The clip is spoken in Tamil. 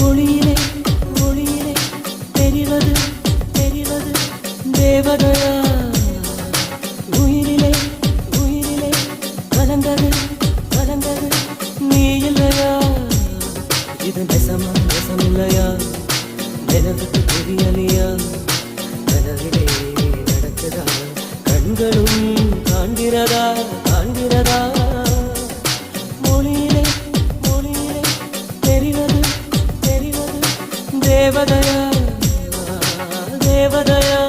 ஒளியிலே ஒளியிலே தெரிவது தெரிவது தேவதையா உயிரிலே உயிரிலே கலந்தது கலந்தது நீ இல்லையா இது நெசமா நெசமில்லையா நிலவுக்கு தெரியலையா கனவிலே நடக்குதா கண்களும் காண்கிறதா காண்கிறதா மொழியிலே மொழியிலே தெரிவது தெரிவது தேவதையா தேவதையா